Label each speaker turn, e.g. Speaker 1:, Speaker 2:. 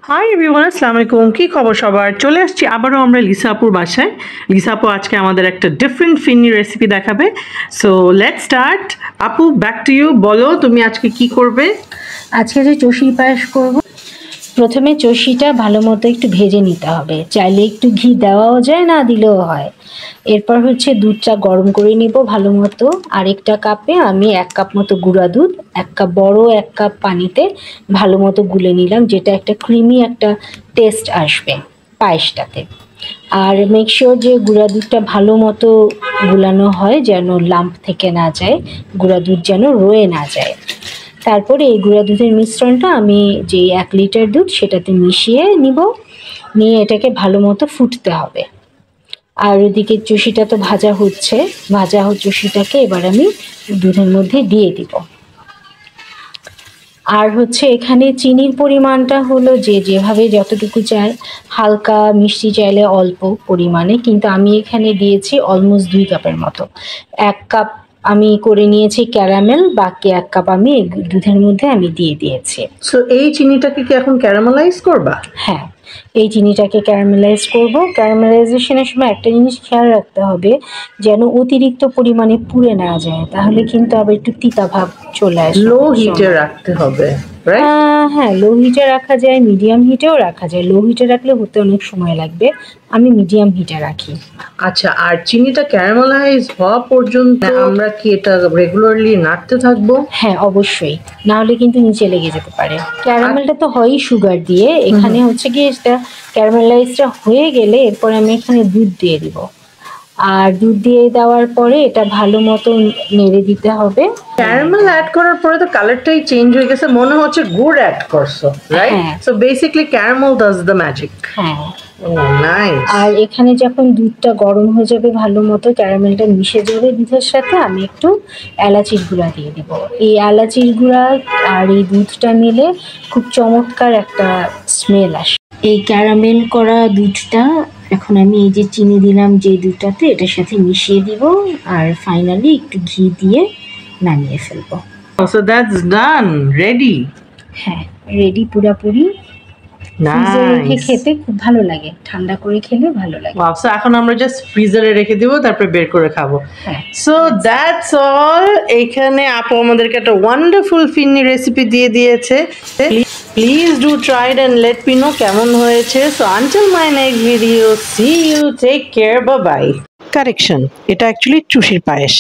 Speaker 1: Hi everyone, আসসালামু আলাইকুম। কি খবর সবার? চলে আসছি আবারও আমরা লিসা আপুর বাসায়। লিসা আপু আজকে আমাদের একটা ডিফারেন্ট ফিন্নি রেসিপি দেখাবে। So let's start. আপু, ব্যাক টু ইউ। বলো তুমি আজকে কি করবে?
Speaker 2: আজকে যে চষি পায়েস করব, প্রথমে চষিটা ভালো মতো একটু ভেজে নিতে হবে। চাইলে একটু ঘি দেওয়াও যায়, না দিলেও হয়। এরপর হচ্ছে দুধটা গরম করে নিব ভালো মতো। আরেকটা কাপে আমি 1 কাপ মতো গুঁড়া দুধ, 1 কাপ পানিতে ভালো মতো গুলে নিলাম, যেটা একটা ক্রিমি একটা টেস্ট আসবে পায়েসটাতে। আর মেক শিওর যে গুঁড়া দুধটা ভালো মতো গুলানো হয়, যেন লাম্প থেকে না যায়, গুঁড়া দুধ যেন রয়ে না যায়। তারপরে এই গুঁড়া দুধের মিশ্রণটা আমি যে 1 লিটার দুধ সেটাতে মিশিয়ে নিব। নিয়ে এটাকে ভালো মতো ফুটতে হবে। আর ওদিকে চষিটা তো ভাজা হচ্ছে, চষিটাকে এবার আমি দুধের মধ্যে দিয়ে দিব। আর হচ্ছে এখানে চিনির পরিমাণটা হলো যে যেভাবে যতটুকু চায়, হালকা মিষ্টি চাইলে অল্প পরিমাণে, কিন্তু আমি এখানে দিয়েছি অলমোস্ট 2 কাপের মতো। 1 কাপ আমি করে নিয়েছি ক্যারামেল, বাকি 1 কাপ আমি এই দুধের মধ্যে আমি দিয়ে দিয়েছি।
Speaker 1: সো এই চিনিটাকে কি এখন ক্যারামেলাইজ করবা?
Speaker 2: হ্যাঁ, এই চিনিটাকে ক্যারামেলাইজ করব। ক্যারামেলাইজেশনের সময় একটা জিনিস খেয়াল রাখতে হবে, যেন অতিরিক্ত পরিমাণে পুড়ে না যায়, তাহলে কিন্তু আবার একটু তিতা ভাব চলে আসে।
Speaker 1: লো হিটে রাখতে হবে, রাইট?
Speaker 2: হ্যাঁ, লো হিটে রাখা যায়, মিডিয়াম হিটেও রাখা যায়। লো হিটে রাখলে হতে অনেক সময় লাগবে, আমি মিডিয়াম হিটে রাখি।
Speaker 1: আচ্ছা, আর চিনিটা ক্যারামেলাইজ হওয়া পর্যন্ত আমরা কি এটা রেগুলারলি নাড়তে থাকবো?
Speaker 2: হ্যাঁ, অবশ্যই, না হলে কিন্তু নিচে লেগে যেতে পারে। ক্যারামেলটা তো হয়ই সুগার দিয়ে, এখানে হচ্ছে কি এটা ক্যারামেলাইজটা হয়ে গেলে এরপর আমি এখানে দুধ দিয়ে দিব। আর দুধ দিয়ে দেওয়ার পরে এটা ভালো মতো নেড়ে দিতে হবে।
Speaker 1: ক্যারামেল অ্যাড করার পরে তো কালারটাই চেঞ্জ হয়ে গেছে, মনে হচ্ছে গুড় অ্যাড করছো, রাইট?
Speaker 2: হ্যাঁ।
Speaker 1: So basically caramel does the magic.
Speaker 2: হ্যাঁ,
Speaker 1: নাইস।
Speaker 2: আর এখানে যখন দুধটা গরম হয়ে যাবে, ভালো মতো ক্যারামেলটা মিশে যাবে দুধের সাথে, আমি একটু এলাচির গুঁড়া দিয়ে দিব। এই এলাচির গুঁড়া আর এই দুধটা মিলে খুব চমৎকার একটা স্মেল আসে। এই ক্যারামেল করা দুধটা এখন আমি এই যে চিনি দিলাম যে দুধটাতে, এটার সাথে মিশিয়ে দিব। আর ফাইনালি একটু ঘি দিয়ে নামিয়ে ফেলবো।
Speaker 1: So that's done, ready.
Speaker 2: হ্যাঁ, রেডি পুরাপুরি। ফ্রিজে রেখে খেতে খুব ভালো লাগে, ঠান্ডা করে খেলে ভালো লাগে।
Speaker 1: ওয়াও, সো এখন আমরা জাস্ট ফ্রিজারে রেখে দিব, তারপরে বের করে খাবো। So that's all. এখানে আপু আমাদেরকে একটা ওয়ান্ডারফুল ফিন্নি রেসিপি দিয়ে দিয়েছে। Please do try it and let me know কেমন হয়েছে। So until my next video, see you, take care, bye bye. Correction, এটা অ্যাকচুয়ালি চুষির পায়েস।